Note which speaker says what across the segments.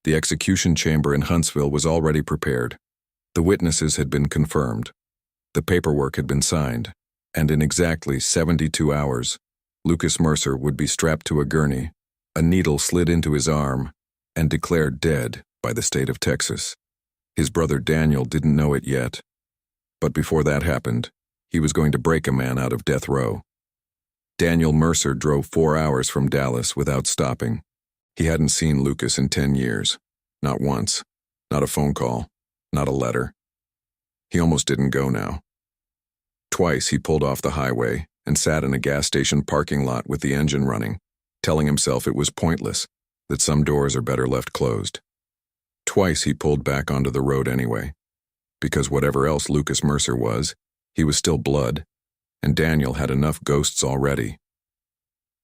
Speaker 1: The execution chamber in Huntsville was already prepared. The witnesses had been confirmed. The paperwork had been signed, and in exactly 72 hours, Lucas Mercer would be strapped to a gurney, a needle slid into his arm, and declared dead by the state of Texas. His brother Daniel didn't know it yet, but before that happened, he was going to break a man out of death row. Daniel Mercer drove 4 hours from Dallas without stopping. He hadn't seen Lucas in 10 years. Not once. Not a phone call. Not a letter. He almost didn't go now. Twice he pulled off the highway and sat in a gas station parking lot with the engine running, telling himself it was pointless, that some doors are better left closed. Twice he pulled back onto the road anyway, because whatever else Lucas Mercer was, he was still blood, and Daniel had enough ghosts already.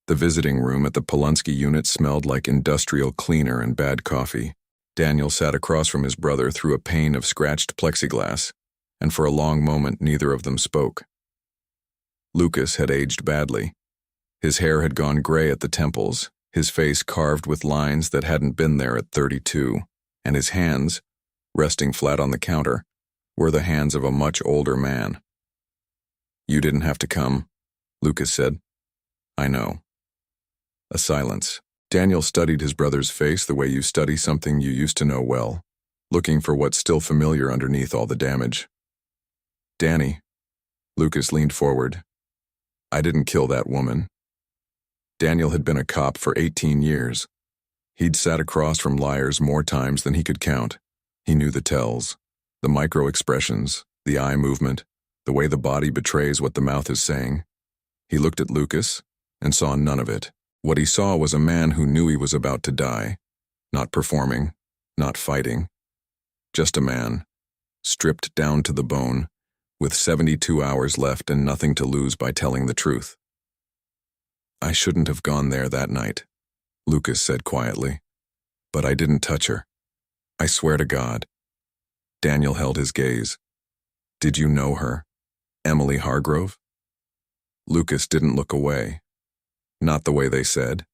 Speaker 1: The visiting room at the Polunsky unit smelled like industrial cleaner and bad coffee. Daniel sat across from his brother through a pane of scratched plexiglass, and for a long moment neither of them spoke. Lucas had aged badly. His hair had gone gray at the temples, his face carved with lines that hadn't been there at 32, and his hands, resting flat on the counter, were the hands of a much older man. "You didn't have to come," Lucas said. "I know." A silence. Daniel studied his brother's face the way you study something you used to know well, looking for what's still familiar underneath all the damage. "Danny," Lucas leaned forward, "I didn't kill that woman." Daniel had been a cop for 18 years. He'd sat across from liars more times than he could count. He knew the tells, the micro-expressions, the eye movement, the way the body betrays what the mouth is saying. He looked at Lucas and saw none of it. What he saw was a man who knew he was about to die, not performing, not fighting. Just a man, stripped down to the bone, with 72 hours left and nothing to lose by telling the truth. "I shouldn't have gone there that night," Lucas said quietly, "but I didn't touch her. I swear to God." Daniel held his gaze. "Did you know her? Emily Hargrove?" Lucas didn't look away. Not the way they said.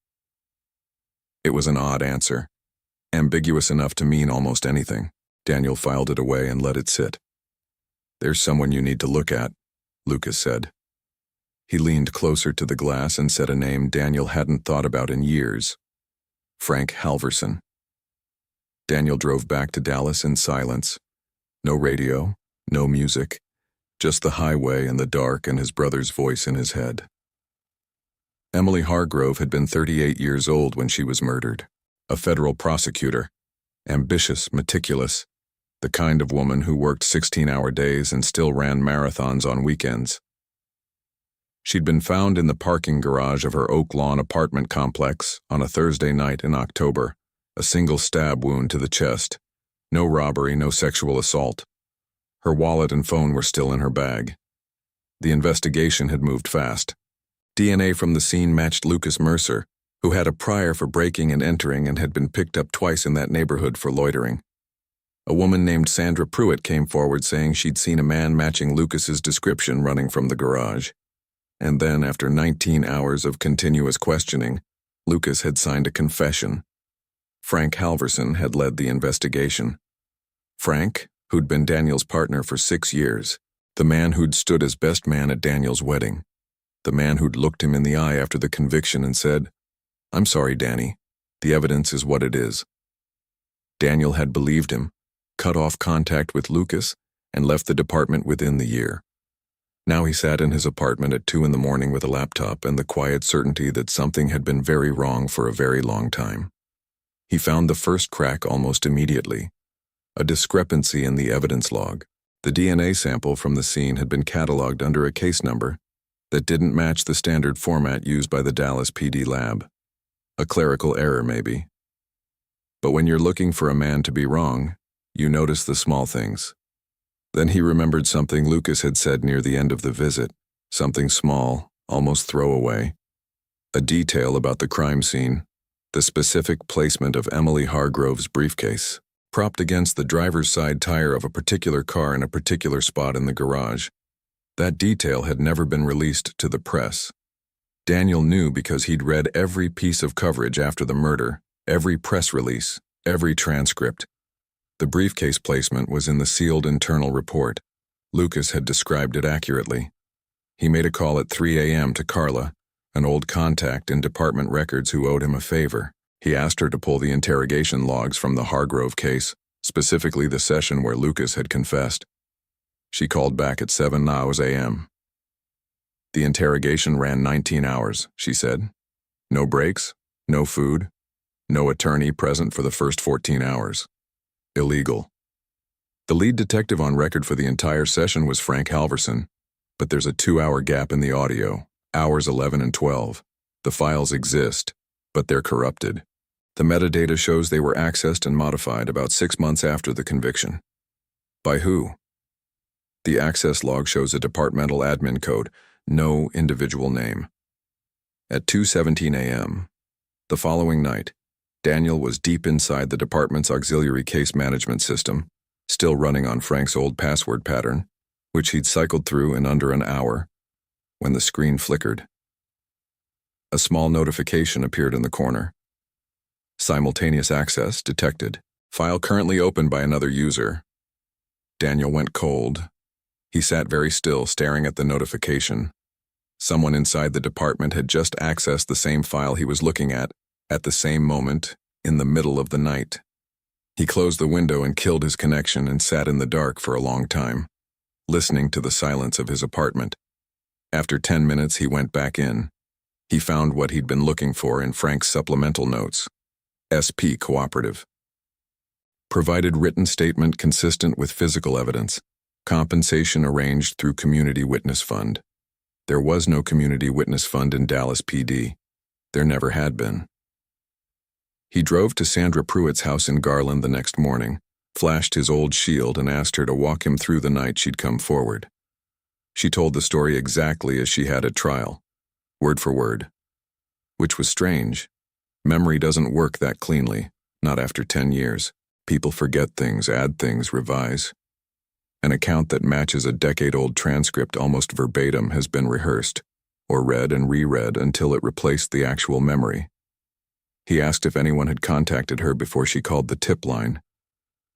Speaker 1: It was an odd answer, ambiguous enough to mean almost anything. Daniel filed it away and let it sit. "There's someone you need to look at," Lucas said. He leaned closer to the glass and said a name Daniel hadn't thought about in years. Frank Halverson. Daniel drove back to Dallas in silence. No radio, no music, just the highway and the dark and his brother's voice in his head. Emily Hargrove had been 38 years old when she was murdered. A federal prosecutor. Ambitious, meticulous. The kind of woman who worked 16-hour days and still ran marathons on weekends. She'd been found in the parking garage of her Oak Lawn apartment complex on a Thursday night in October, a single stab wound to the chest. No robbery, no sexual assault. Her wallet and phone were still in her bag. The investigation had moved fast. DNA from the scene matched Lucas Mercer, who had a prior for breaking and entering and had been picked up twice in that neighborhood for loitering. A woman named Sandra Pruitt came forward saying she'd seen a man matching Lucas's description running from the garage. And then, after 19 hours of continuous questioning, Lucas had signed a confession. Frank Halverson had led the investigation. Frank, who'd been Daniel's partner for 6 years, the man who'd stood as best man at Daniel's wedding, the man who'd looked him in the eye after the conviction and said, "I'm sorry, Danny, the evidence is what it is." Daniel had believed him, cut off contact with Lucas, and left the department within the year. Now he sat in his apartment at 2 a.m. with a laptop and the quiet certainty that something had been very wrong for a very long time. He found the first crack almost immediately, a discrepancy in the evidence log. The DNA sample from the scene had been cataloged under a case number that didn't match the standard format used by the Dallas PD lab. A clerical error, maybe. But when you're looking for a man to be wrong, you notice the small things. Then he remembered something Lucas had said near the end of the visit, something small, almost throwaway. A detail about the crime scene, the specific placement of Emily Hargrove's briefcase, propped against the driver's side tire of a particular car in a particular spot in the garage. That detail had never been released to the press. Daniel knew because he'd read every piece of coverage after the murder, every press release, Every transcript. The briefcase placement was in the sealed internal report. Lucas had described it accurately. He made a call at 3 a.m. to Carla, an old contact in department records who owed him a favor. He asked her to pull the interrogation logs from the Hargrove case, specifically the session where Lucas had confessed. She called back at 7 a.m. The interrogation ran 19 hours, she said. No breaks, no food, no attorney present for the first 14 hours. Illegal. The lead detective on record for the entire session was Frank Halverson, but there's a 2-hour gap in the audio, hours 11 and 12. The files exist, but they're corrupted. The metadata shows they were accessed and modified about 6 months after the conviction. By who? The access log shows a departmental admin code, no individual name. At 2:17 a.m., the following night, Daniel was deep inside the department's auxiliary case management system, still running on Frank's old password pattern, which he'd cycled through in under an hour, when the screen flickered. A small notification appeared in the corner. Simultaneous access detected. File currently opened by another user. Daniel went cold. He sat very still, staring at the notification. Someone inside the department had just accessed the same file he was looking at the same moment, in the middle of the night. He closed the window and killed his connection and sat in the dark for a long time, listening to the silence of his apartment. After 10 minutes, he went back in. He found what he'd been looking for in Frank's supplemental notes. SP Cooperative. Provided written statement consistent with physical evidence. Compensation arranged through Community Witness Fund. There was no Community Witness Fund in Dallas PD. There never had been. He drove to Sandra Pruitt's house in Garland the next morning, flashed his old shield and asked her to walk him through the night she'd come forward. She told the story exactly as she had at trial, word for word. Which was strange. Memory doesn't work that cleanly, not after 10 years. People forget things, add things, revise. An account that matches a decade-old transcript almost verbatim has been rehearsed, or read and reread until it replaced the actual memory. He asked if anyone had contacted her before she called the tip line.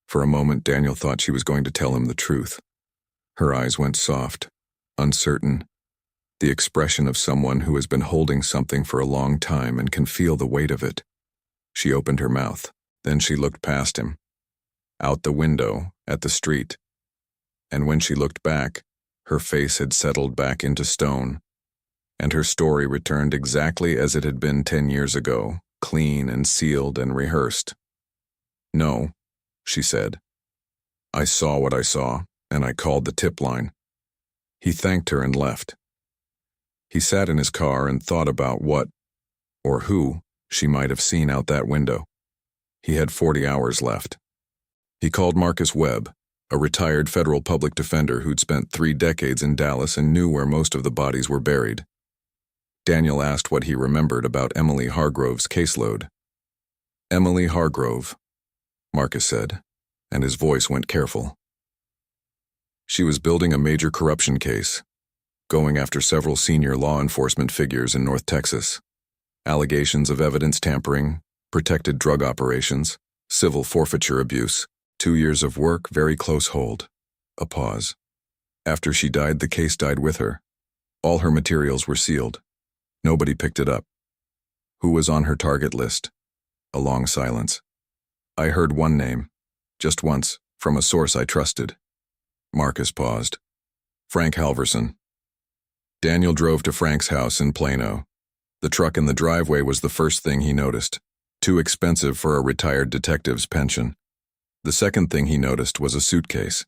Speaker 1: For a moment, Daniel thought she was going to tell him the truth. Her eyes went soft, uncertain, the expression of someone who has been holding something for a long time and can feel the weight of it. She opened her mouth, then she looked past him, out the window, at the street. And when she looked back, her face had settled back into stone, and her story returned exactly as it had been 10 years ago, clean and sealed and rehearsed. No, she said. I saw what I saw, and I called the tip line. He thanked her and left. He sat in his car and thought about what, or who, she might have seen out that window. He had 40 hours left. He called Marcus Webb, a retired federal public defender who'd spent 3 decades in Dallas and knew where most of the bodies were buried. Daniel asked what he remembered about Emily Hargrove's caseload. Emily Hargrove, Marcus said, and his voice went careful. She was building a major corruption case, going after several senior law enforcement figures in North Texas. Allegations of evidence tampering, protected drug operations, civil forfeiture abuse, 2 years of work, very close hold. A pause. After she died, the case died with her. All her materials were sealed. Nobody picked it up. Who was on her target list? A long silence. I heard one name, just once, from a source I trusted. Marcus paused. Frank Halverson. Daniel drove to Frank's house in Plano. The truck in the driveway was the first thing he noticed. Too expensive for a retired detective's pension. The second thing he noticed was a suitcase.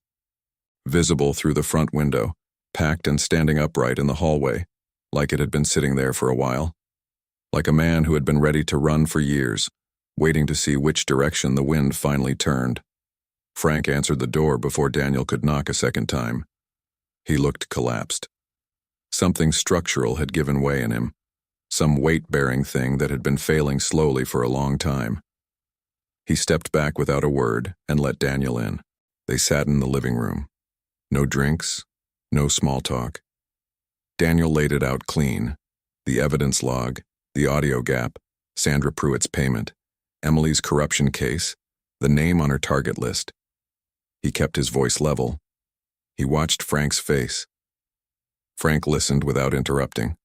Speaker 1: Visible through the front window, packed and standing upright in the hallway, like it had been sitting there for a while. Like a man who had been ready to run for years, waiting to see which direction the wind finally turned. Frank answered the door before Daniel could knock a second time. He looked collapsed. Something structural had given way in him, some weight-bearing thing that had been failing slowly for a long time. He stepped back without a word and let Daniel in. They sat in the living room. No drinks, no small talk. Daniel laid it out clean. The evidence log, the audio gap, Sandra Pruitt's payment, Emily's corruption case, the name on her target list. He kept his voice level. He watched Frank's face. Frank listened without interrupting.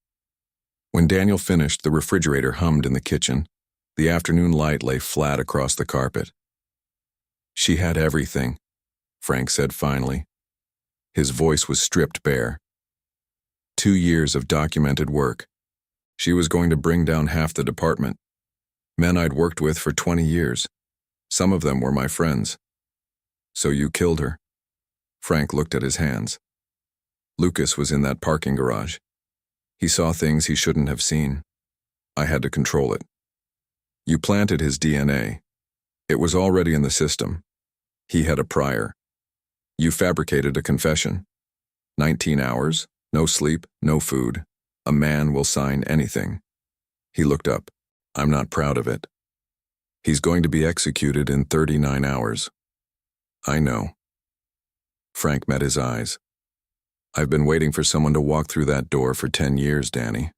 Speaker 1: When Daniel finished, the refrigerator hummed in the kitchen. The afternoon light lay flat across the carpet. "She had everything," Frank said finally. His voice was stripped bare. 2 years of documented work. She was going to bring down half the department. Men I'd worked with for 20 years. Some of them were my friends. "So you killed her?" Frank looked at his hands. Lucas was in that parking garage. He saw things he shouldn't have seen. I had to control it. "You planted his DNA. It was already in the system. He had a prior. You fabricated a confession. 19 hours, no sleep, no food. A man will sign anything." He looked up. "I'm not proud of it. He's going to be executed in 39 hours. "I know." Frank met his eyes. "I've been waiting for someone to walk through that door for 10 years, Danny.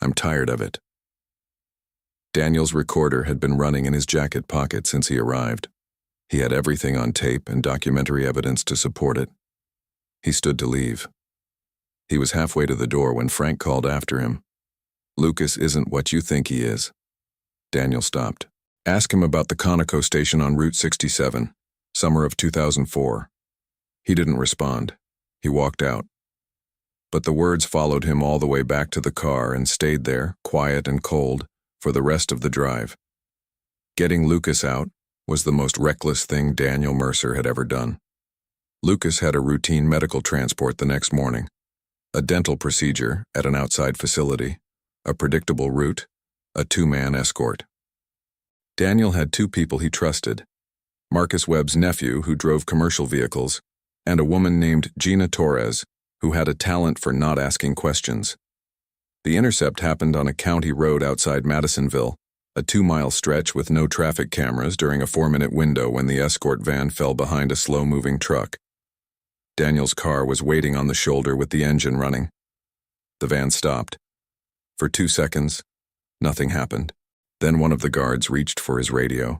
Speaker 1: I'm tired of it." Daniel's recorder had been running in his jacket pocket since he arrived. He had everything on tape and documentary evidence to support it. He stood to leave. He was halfway to the door when Frank called after him. "Lucas isn't what you think he is." Daniel stopped. "Ask him about the Conoco station on Route 67, summer of 2004. He didn't respond. He walked out. But the words followed him all the way back to the car and stayed there, quiet and cold, for the rest of the drive. Getting Lucas out was the most reckless thing Daniel Mercer had ever done. Lucas had a routine medical transport the next morning, a dental procedure at an outside facility, a predictable route, a 2-man escort. Daniel had 2 people he trusted, Marcus Webb's nephew who drove commercial vehicles, and a woman named Gina Torres who had a talent for not asking questions. The intercept happened on a county road outside Madisonville, a 2-mile stretch with no traffic cameras during a 4-minute window when the escort van fell behind a slow-moving truck. Daniel's car was waiting on the shoulder with the engine running. The van stopped. For 2 seconds, nothing happened. Then one of the guards reached for his radio.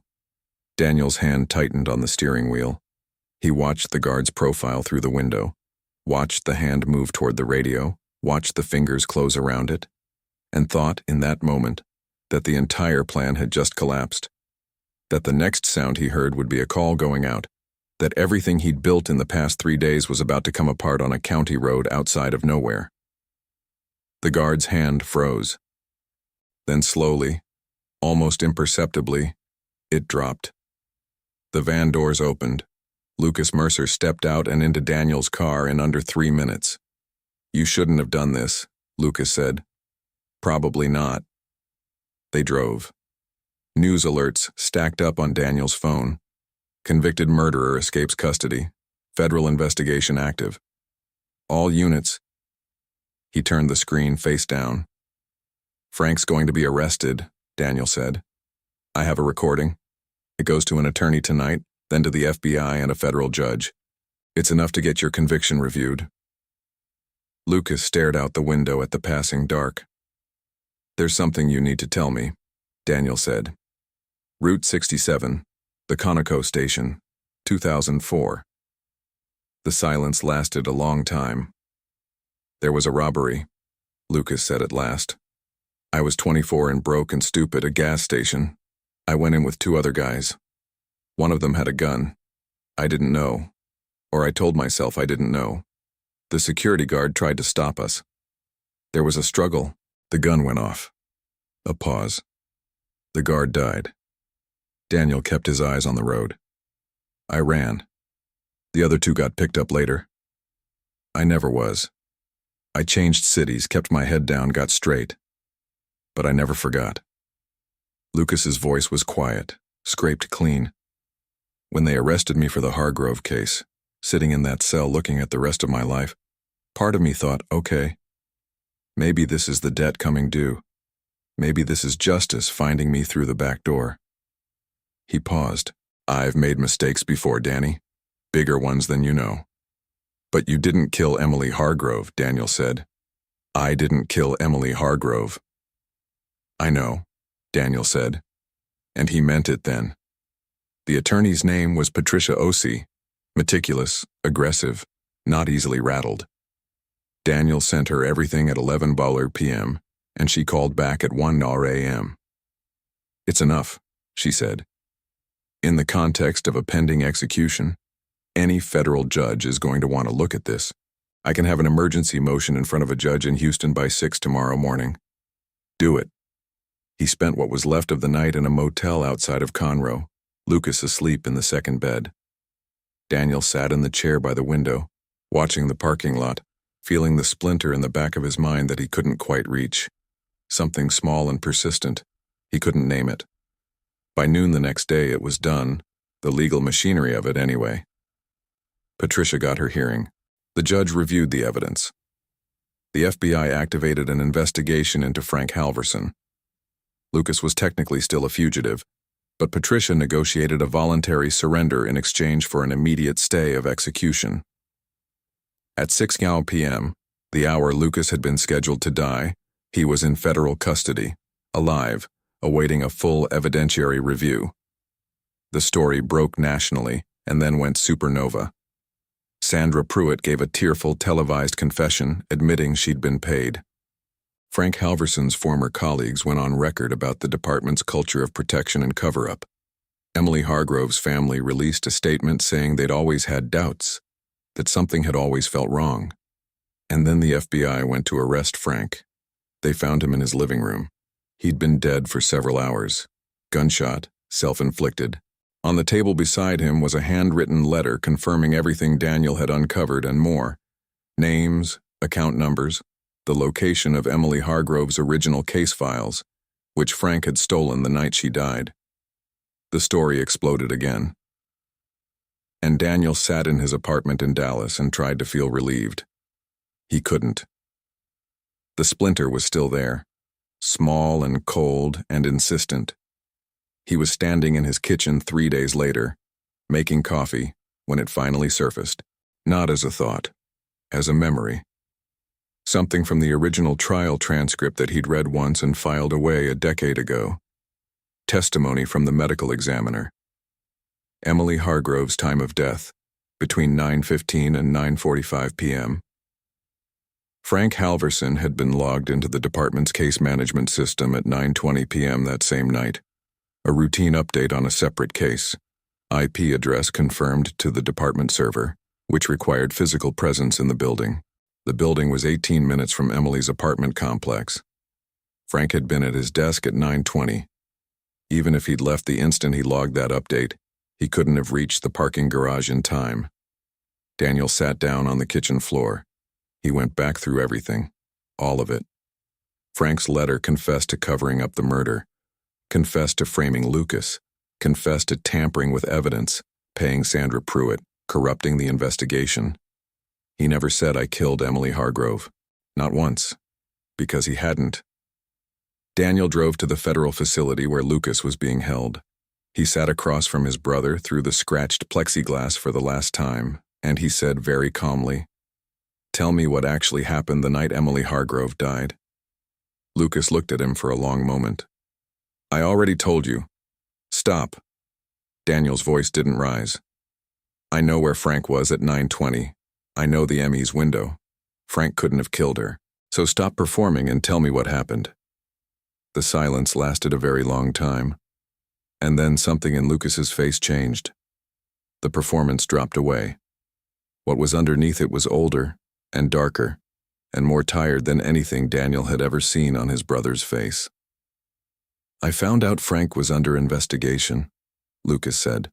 Speaker 1: Daniel's hand tightened on the steering wheel. He watched the guard's profile through the window, watched the hand move toward the radio, watched the fingers close around it, and thought in that moment that the entire plan had just collapsed, that the next sound he heard would be a call going out, that everything he'd built in the past 3 days was about to come apart on a county road outside of nowhere. The guard's hand froze. Then slowly, almost imperceptibly, it dropped. The van doors opened. Lucas Mercer stepped out and into Daniel's car in under 3 minutes. "You shouldn't have done this," Lucas said. "Probably not." They drove. News alerts stacked up on Daniel's phone. Convicted murderer escapes custody. Federal investigation active. All units. He turned the screen face down. "Frank's going to be arrested," Daniel said. "I have a recording. It goes to an attorney tonight, then to the FBI and a federal judge. It's enough to get your conviction reviewed." Lucas stared out the window at the passing dark. "There's something you need to tell me," Daniel said. "Route 67, the Conoco station, 2004. The silence lasted a long time. "There was a robbery," Lucas said at last. "I was 24 and broke and stupid at a gas station. I went in with 2 other guys. One of them had a gun. I didn't know. Or I told myself I didn't know. The security guard tried to stop us. There was a struggle. The gun went off." A pause. "The guard died." Daniel kept his eyes on the road. "I ran. The other 2 got picked up later. I never was. I changed cities, kept my head down, got straight. But I never forgot." Lucas's voice was quiet, scraped clean. "When they arrested me for the Hargrove case, sitting in that cell looking at the rest of my life, part of me thought, okay, maybe this is the debt coming due. Maybe this is justice finding me through the back door." He paused. "I've made mistakes before, Danny. Bigger ones than you know." "But you didn't kill Emily Hargrove," Daniel said. "I didn't kill Emily Hargrove." "I know," Daniel said. "And he meant it then. The attorney's name was Patricia Ossie, meticulous, aggressive, not easily rattled. Daniel sent her everything at 11 p.m., and she called back at 1 a.m. "It's enough," she said. "In the context of a pending execution, any federal judge is going to want to look at this. I can have an emergency motion in front of a judge in Houston by 6 tomorrow morning. Do it." He spent what was left of the night in a motel outside of Conroe, Lucas asleep in the second bed. Daniel sat in the chair by the window, watching the parking lot, feeling the splinter in the back of his mind that he couldn't quite reach. Something small and persistent. He couldn't name it. By noon the next day it was done, the legal machinery of it anyway. Patricia got her hearing. The judge reviewed the evidence. The FBI activated an investigation into Frank Halverson. Lucas was technically still a fugitive, but Patricia negotiated a voluntary surrender in exchange for an immediate stay of execution. At 6 p.m., the hour Lucas had been scheduled to die, he was in federal custody, alive, awaiting a full evidentiary review. The story broke nationally and then went supernova. Sandra Pruitt gave a tearful televised confession admitting she'd been paid. Frank Halverson's former colleagues went on record about the department's culture of protection and cover-up. Emily Hargrove's family released a statement saying they'd always had doubts, that something had always felt wrong. And then the FBI went to arrest Frank. They found him in his living room. He'd been dead for several hours. Gunshot, self-inflicted. On the table beside him was a handwritten letter confirming everything Daniel had uncovered and more. Names, account numbers, the location of Emily Hargrove's original case files, which Frank had stolen the night she died. The story exploded again. And Daniel sat in his apartment in Dallas and tried to feel relieved. He couldn't. The splinter was still there, small and cold and insistent. He was standing in his kitchen 3 days later, making coffee, when it finally surfaced, not as a thought, as a memory. Something from the original trial transcript that he'd read once and filed away a decade ago. Testimony from the medical examiner. Emily Hargrove's time of death, between 9:15 and 9:45 p.m. Frank Halverson had been logged into the department's case management system at 9:20 p.m. that same night. A routine update on a separate case. IP address confirmed to the department server, which required physical presence in the building. The building was 18 minutes from Emily's apartment complex. Frank had been at his desk at 9:20. Even if he'd left the instant he logged that update, he couldn't have reached the parking garage in time. Daniel sat down on the kitchen floor. He went back through everything, all of it. Frank's letter confessed to covering up the murder, confessed to framing Lucas, confessed to tampering with evidence, paying Sandra Pruitt, corrupting the investigation. He never said, "I killed Emily Hargrove." Not once, because he hadn't. Daniel drove to the federal facility where Lucas was being held. He sat across from his brother through the scratched plexiglass for the last time, and he said very calmly, "Tell me what actually happened the night Emily Hargrove died." Lucas looked at him for a long moment. "I already told you. Stop." Daniel's voice didn't rise. "I know where Frank was at 9:20. I know the Emmy's window. Frank couldn't have killed her. So stop performing and tell me what happened." The silence lasted a very long time. And then something in Lucas's face changed. The performance dropped away. What was underneath it was older and darker and more tired than anything Daniel had ever seen on his brother's face. "I found out Frank was under investigation," Lucas said.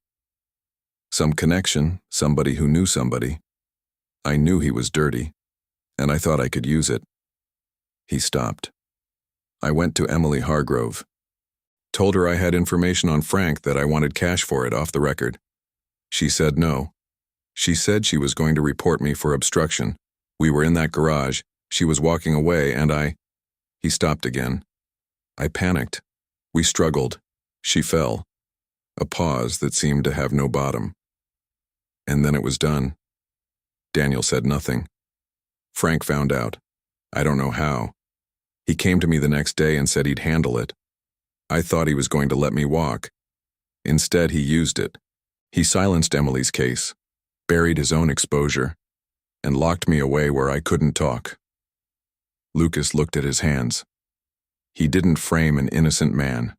Speaker 1: "Some connection, somebody who knew somebody. I knew he was dirty, and I thought I could use it." He stopped. "I went to Emily Hargrove. Told her I had information on Frank that I wanted cash for it off the record. She said no. She said she was going to report me for obstruction. We were in that garage. She was walking away and He stopped again. I panicked. We struggled. She fell. A pause that seemed to have no bottom. And then it was done." Daniel said nothing. "Frank found out. I don't know how. He came to me the next day and said he'd handle it. I thought he was going to let me walk. Instead, he used it. He silenced Emily's case, buried his own exposure, and locked me away where I couldn't talk. Lucas looked at his hands. He didn't frame an innocent man.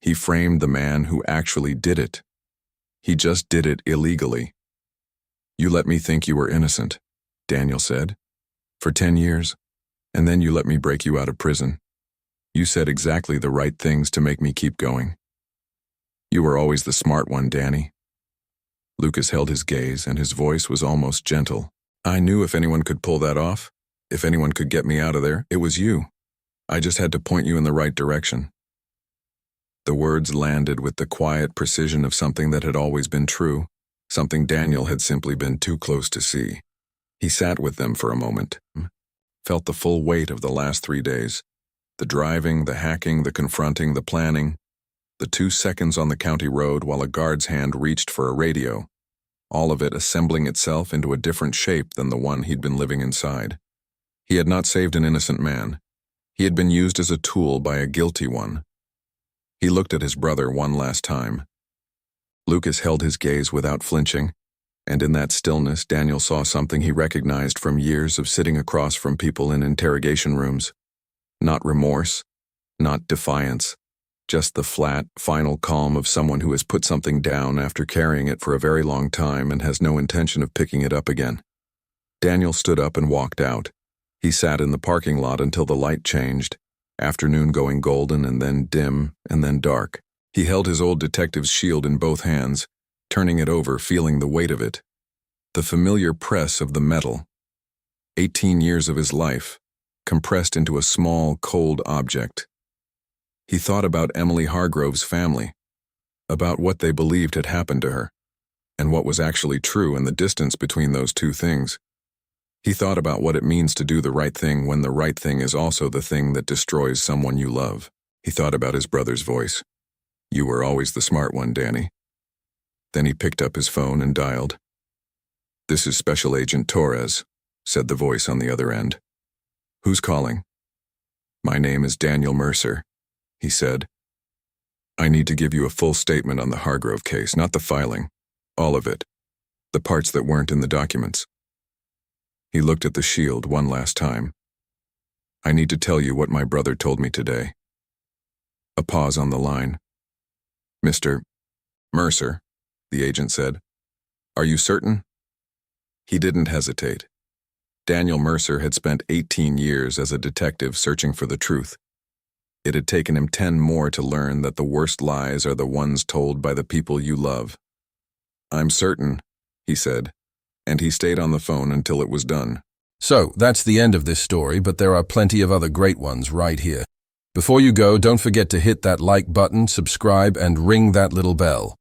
Speaker 1: He framed the man who actually did it. He just did it illegally. "You let me think you were innocent," Daniel said, "for 10 years, and then you let me break you out of prison. You said exactly the right things to make me keep going. You were always the smart one, Danny." Lucas held his gaze, and his voice was almost gentle. "I knew if anyone could pull that off, if anyone could get me out of there, it was you. I just had to point you in the right direction." The words landed with the quiet precision of something that had always been true, something Daniel had simply been too close to see. He sat with them for a moment, felt the full weight of the last 3 days, the driving, the hacking, the confronting, the planning, the 2 seconds on the county road while a guard's hand reached for a radio, all of it assembling itself into a different shape than the one he'd been living inside. He had not saved an innocent man. He had been used as a tool by a guilty one. He looked at his brother one last time. Lucas held his gaze without flinching, and in that stillness Daniel saw something he recognized from years of sitting across from people in interrogation rooms. Not remorse, not defiance, just the flat, final calm of someone who has put something down after carrying it for a very long time and has no intention of picking it up again. Daniel stood up and walked out. He sat in the parking lot until the light changed, afternoon going golden and then dim and then dark. He held his old detective's shield in both hands, turning it over, feeling the weight of it. The familiar press of the metal. 18 years of his life, compressed into a small, cold object. He thought about Emily Hargrove's family, about what they believed had happened to her, and what was actually true and the distance between those two things. He thought about what it means to do the right thing when the right thing is also the thing that destroys someone you love. He thought about his brother's voice. "You were always the smart one, Danny." Then he picked up his phone and dialed. "This is Special Agent Torres," said the voice on the other end. "Who's calling?" "My name is Daniel Mercer," he said. "I need to give you a full statement on the Hargrove case, not the filing. All of it. The parts that weren't in the documents." He looked at the shield one last time. "I need to tell you what my brother told me today." A pause on the line. "Mr. Mercer," the agent said. "Are you certain?" He didn't hesitate. Daniel Mercer had spent 18 years as a detective searching for the truth. It had taken him 10 more to learn that the worst lies are the ones told by the people you love. "I'm certain," he said, and he stayed on the phone until it was done.
Speaker 2: So, that's the end of this story, but there are plenty of other great ones right here. Before you go, don't forget to hit that like button, subscribe, and ring that little bell.